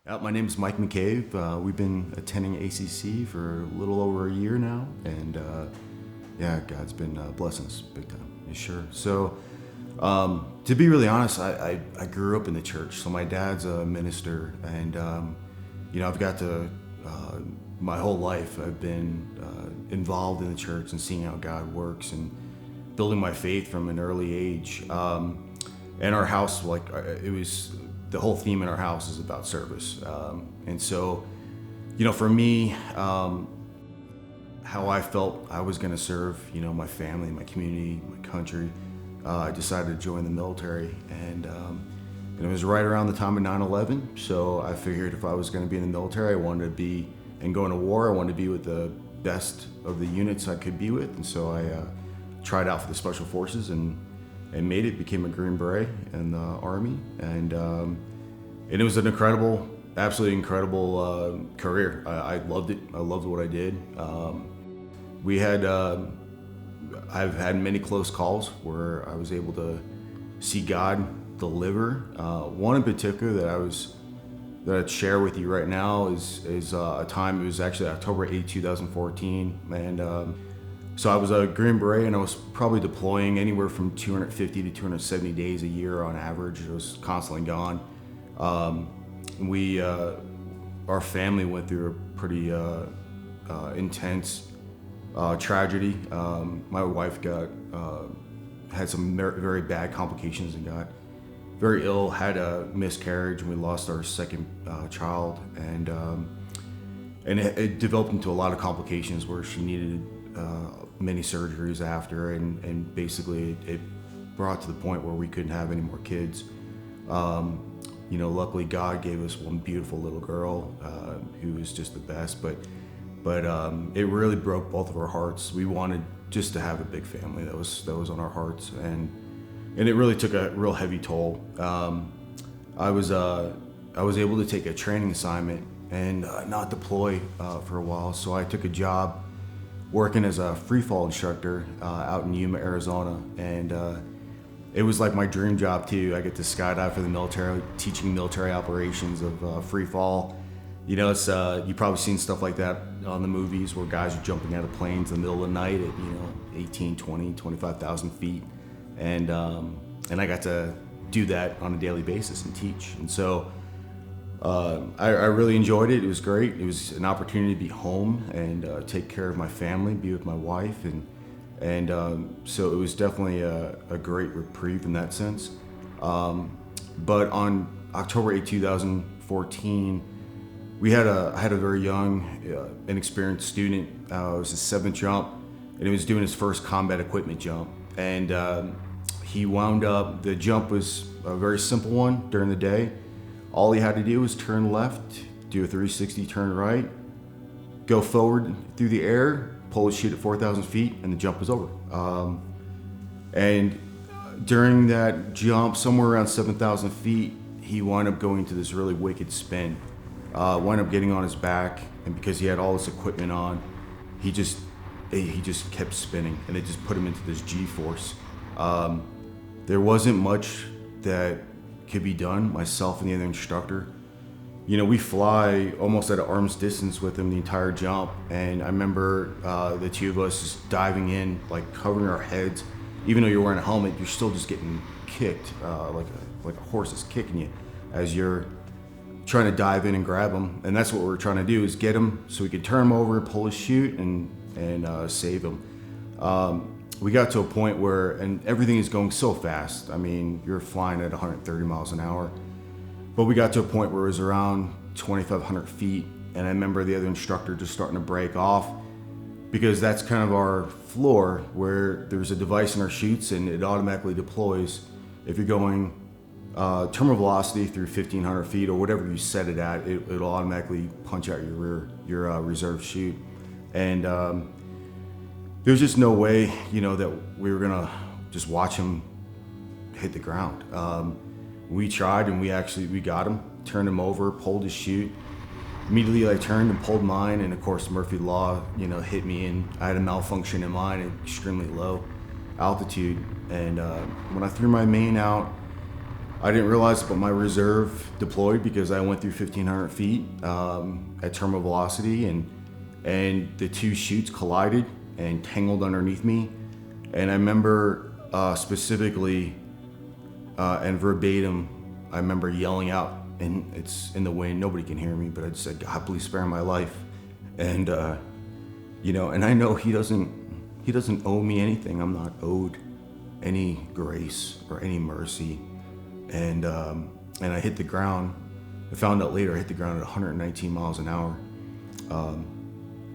My name is Mike McCave. We've been attending ACC for a little over a year now, and yeah, God's been blessing us big time. Yeah, sure. So, to be really honest, I grew up in the church. So my dad's a minister, and I've got to my whole life I've been involved in the church and seeing how God works and building my faith from an early age. And our house, it was the whole theme in our house is about service. And so, for me, how I felt I was going to serve, my family, my community, my country, I decided to join the military. And it was right around the time of 9/11. So I figured if I was going to be in the military, I wanted to be, and going to war, I wanted to be with the best of the units I could be with. And so I tried out for the Special Forces and made it, became a Green Beret in the Army. And it was an incredible, absolutely incredible career. I loved it. I loved what I did. I've had many close calls where I was able to see God deliver. One in particular that I'd share with you right now is a time. It was actually October 8, 2014, and so I was a Green Beret, and I was probably deploying anywhere from 250 to 270 days a year on average. It was constantly gone. Our family went through a pretty intense tragedy. My wife had some very bad complications and got very ill, had a miscarriage, and we lost our second child. And it developed into a lot of complications where she needed many surgeries after, and basically it brought to the point where we couldn't have any more kids. Luckily God gave us one beautiful little girl who was just the best, but it really broke both of our hearts. We wanted just to have a big family. That was on our hearts, and it really took a real heavy toll. I was able to take a training assignment and not deploy for a while, so I took a job working as a free fall instructor out in Yuma, Arizona, and it was like my dream job too. I get to skydive for the military, teaching military operations of free fall. It's you've probably seen stuff like that on the movies where guys are jumping out of planes in the middle of the night at 18, 20, 25,000 feet, and I got to do that on a daily basis and teach. And so I really enjoyed it. It was great. It was an opportunity to be home and take care of my family, be with my wife, and so it was definitely a great reprieve in that sense. But on October 8, 2014, I had a very young, inexperienced student. It was his seventh jump, and he was doing his first combat equipment jump. And he wound up, the jump was a very simple one during the day. All he had to do was turn left, do a 360 turn right, go forward through the air, pull his chute at 4,000 feet, and the jump was over. And during that jump, somewhere around 7,000 feet, he wound up going to this really wicked spin. Wound up getting on his back, and because he had all this equipment on, he just kept spinning, and it just put him into this G-force. There wasn't much that could be done. Myself and the other instructor, we fly almost at an arm's distance with him the entire jump, and I remember the two of us just diving in, like covering our heads. Even though you're wearing a helmet, you're still just getting kicked like a horse is kicking you as you're trying to dive in and grab him. And that's what we're trying to do, is get him so we could turn him over, pull his chute, and save him. We got to a point where, and everything is going so fast. I mean, you're flying at 130 miles an hour. But we got to a point where it was around 2,500 feet, and I remember the other instructor just starting to break off, because that's kind of our floor, where there's a device in our chutes and it automatically deploys if you're going terminal velocity through 1,500 feet or whatever you set it at. It'll automatically punch out your reserve chute, and there's just no way, that we were gonna just watch him hit the ground. We tried, and we got him, turned him over, pulled his chute. Immediately I turned and pulled mine, and of course Murphy Law, hit me, and I had a malfunction in mine at extremely low altitude. And when I threw my main out, I didn't realize, but my reserve deployed because I went through 1,500 feet at terminal velocity, and the two chutes collided and tangled underneath me. And I remember specifically and verbatim, I remember yelling out, and it's in the wind, nobody can hear me, but I just said, "God, please spare my life." And and I know he doesn't owe me anything. I'm not owed any grace or any mercy. And I hit the ground. I found out later I hit the ground at 119 miles an hour.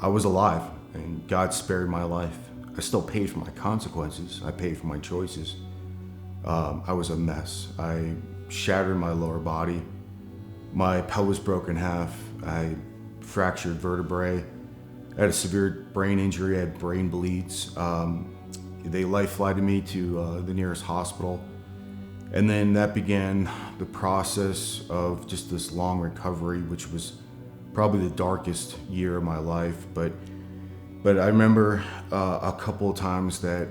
I was alive, and God spared my life. I still paid for my consequences. I paid for my choices. I was a mess. I shattered my lower body. My pelvis broke in half. I fractured vertebrae. I had a severe brain injury. I had brain bleeds. They life-flighted me to the nearest hospital. And then that began the process of just this long recovery, which was probably the darkest year of my life. But I remember a couple of times that,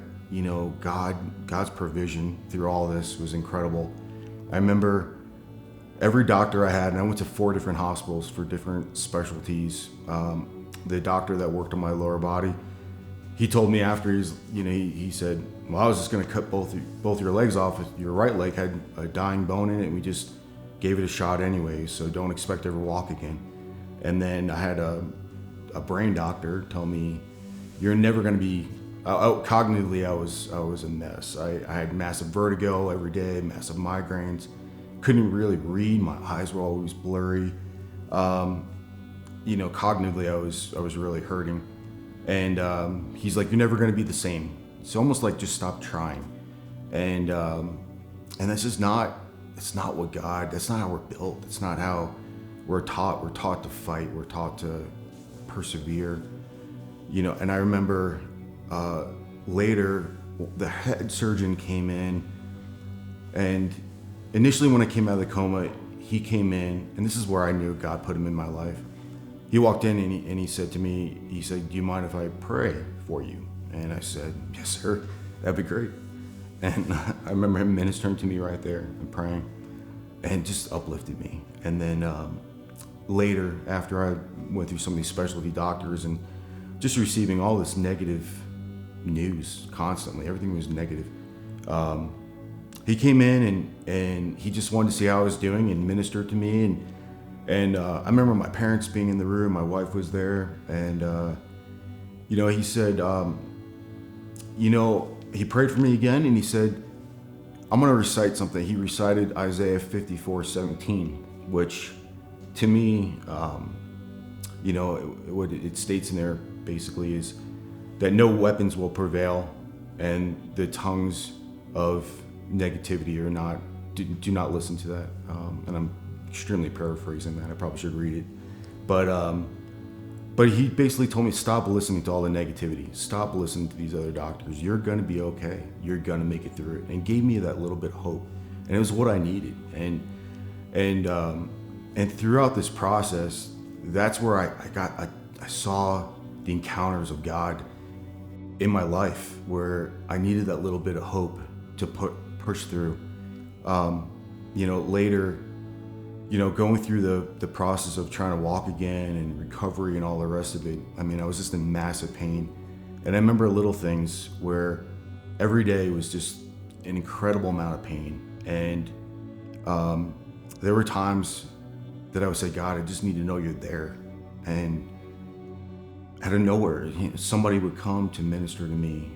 God's provision through all this was incredible. I remember every doctor I had, and I went to 4 different hospitals for different specialties. The doctor that worked on my lower body, he told me after, he said, "Well, I was just going to cut both your legs off. Your right leg had a dying bone in it, and we just gave it a shot anyway, so don't expect to ever walk again." And then I had a brain doctor tell me, "You're never going to be..." Cognitively, I was a mess. I had massive vertigo every day, massive migraines. Couldn't really read. My eyes were always blurry. Cognitively, I was really hurting. And he's like, "You're never going to be the same. It's almost like just stop trying." And this is not. It's not what God. That's not how we're built. It's not how we're taught. We're taught to fight. We're taught to persevere. And I remember later the head surgeon came in, and initially when I came out of the coma, he came in, and this is where I knew God put him in my life. He walked in and he said to me, he said, "Do you mind if I pray for you?" And I said, "Yes, sir, that'd be great." And I remember him ministering to me right there and praying, and just uplifted me. And then later, after I went through some of these specialty doctors and just receiving all this negative news constantly, everything was negative. He came in and he just wanted to see how I was doing and ministered to me. And I remember my parents being in the room, my wife was there, and he said, he prayed for me again, and he said, "I'm going to recite something." He recited Isaiah 54:17, which to me, what it states in there basically is that no weapons will prevail, and the tongues of negativity do not listen to that. And I'm extremely paraphrasing that. I probably should read it. But he basically told me, stop listening to all the negativity. Stop listening to these other doctors. You're going to be okay. You're going to make it through it. And gave me that little bit of hope. And it was what I needed. And throughout this process, that's where I saw the encounters of God in my life, where I needed that little bit of hope to push through. Later, going through the process of trying to walk again and recovery and all the rest of it, I was just in massive pain. And I remember little things where every day was just an incredible amount of pain. And there were times that I would say, "God, I just need to know you're there." And out of nowhere, somebody would come to minister to me.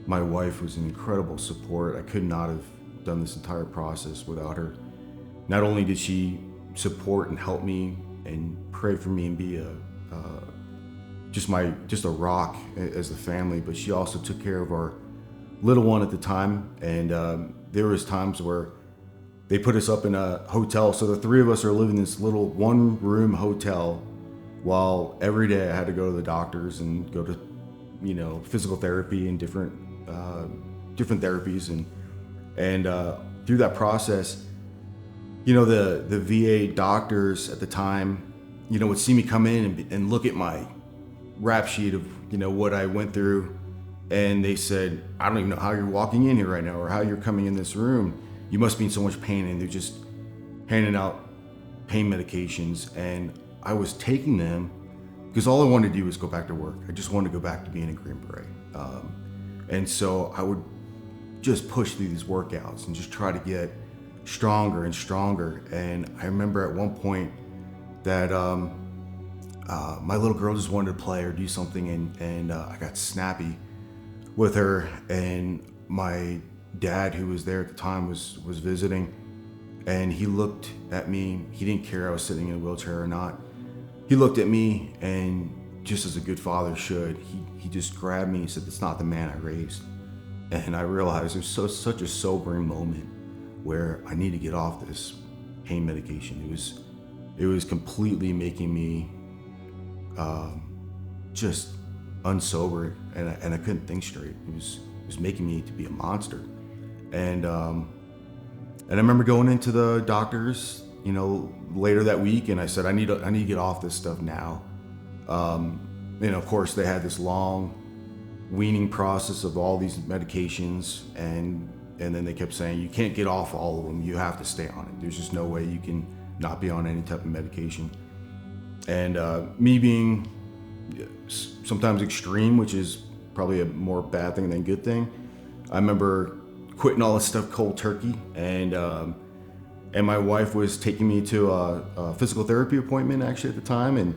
My wife was an incredible support. I could not have done this entire process without her. Not only did she support and help me and pray for me and be just a rock as a family, but she also took care of our little one at the time. And there was times where they put us up in a hotel, so the 3 of us are living in this little 1-room hotel, while every day I had to go to the doctors and go to physical therapy and different therapies, and through that process, the VA doctors at the time, would see me come in and look at my rap sheet of, what I went through. And they said, "I don't even know how you're walking in here right now or how you're coming in this room." you must be in so much pain. And they're just handing out pain medications. And I was taking them because all I wanted to do was go back to work. I just wanted to go back to being a Green Beret. And so I would just push through these workouts and just try to get stronger and stronger. And I remember at one point that my little girl just wanted to play or do something, and I got snappy with her, and my dad, who was there at the time, was visiting, and he looked at me. He didn't care I was sitting in a wheelchair or not. He looked at me, and just as a good father should, he just grabbed me and said, "That's not the man I raised." And I realized it was such a sobering moment where I need to get off this pain medication. It was completely making me just unsober, and I couldn't think straight. It was making me to be a monster. And I remember going into the doctors, later that week, and I said, I need to get off this stuff now. Of course, they had this long weaning process of all these medications, and then they kept saying, you can't get off all of them. You have to stay on it. There's just no way you can not be on any type of medication. And me being sometimes extreme, which is probably a more bad thing than good thing, I remember quitting all this stuff cold turkey, and my wife was taking me to a physical therapy appointment actually at the time, and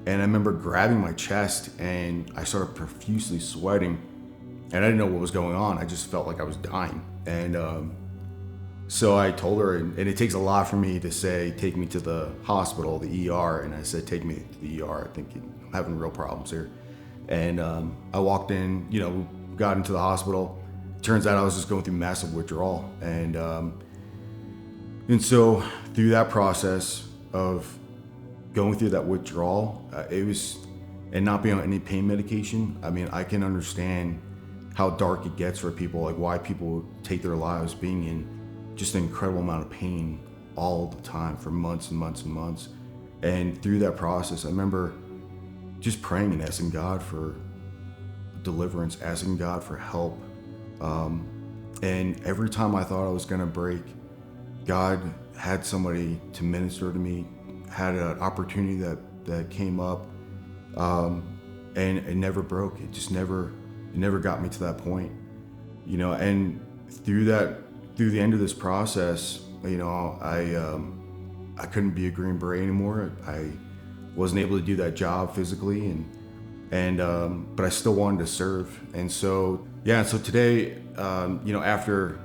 I remember grabbing my chest, and I started profusely sweating, and I didn't know what was going on. I just felt like I was dying. And so I told her, and it takes a lot for me to say, take me to the hospital, the ER. And I said, take me to the ER. I think I'm having real problems here. And I walked in, got into the hospital. Turns out I was just going through massive withdrawal. And so through that process of going through that withdrawal, and not being on any pain medication, I mean, I can understand how dark it gets for people, like why people take their lives being in just an incredible amount of pain all the time for months and months and months. And through that process, I remember just praying and asking God for deliverance, asking God for help. And every time I thought I was gonna break, God had somebody to minister to me, had an opportunity that came up, and it never broke. It never got me to that point, and through the end of this process, I couldn't be a Green Beret anymore. I wasn't able to do that job physically, but I still wanted to serve. And so today, after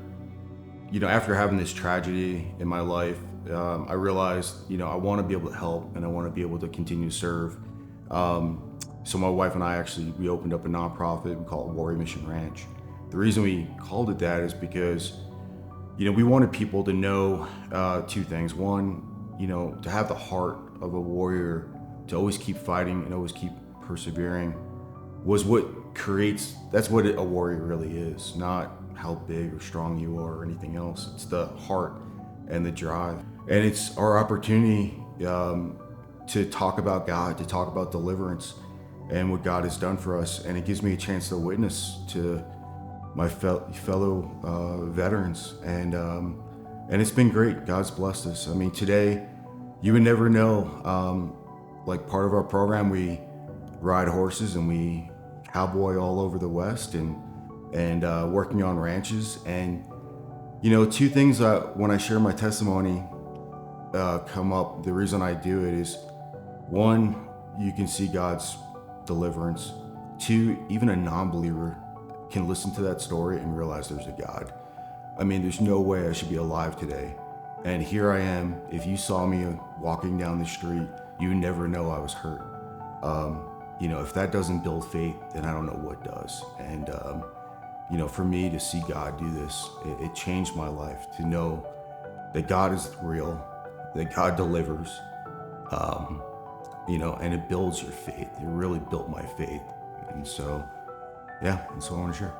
having this tragedy in my life, I realized, I want to be able to help, and I want to be able to continue to serve. So my wife and I we opened up a nonprofit. We call it Warrior Mission Ranch. The reason we called it that is because, we wanted people to know two things. One, to have the heart of a warrior, to always keep fighting and always keep persevering, that's what a warrior really is, not how big or strong you are or anything else. It's the heart and the drive. And it's our opportunity to talk about God, to talk about deliverance and what God has done for us. And it gives me a chance to witness to my fellow veterans. And it's been great. God's blessed us. I mean, today, you would never know, like part of our program, we ride horses and we cowboy all over the West and working on ranches. And, two things that when I share my testimony come up, the reason I do it is, one, you can see God's deliverance. Two, even a non-believer can listen to that story and realize there's a God. I mean, there's no way I should be alive today. And here I am. If you saw me walking down the street, you never know I was hurt. If that doesn't build faith, then I don't know what does. And, for me to see God do this, it changed my life to know that God is real, that God delivers, and it builds your faith. It really built my faith. And so, that's what I want to share.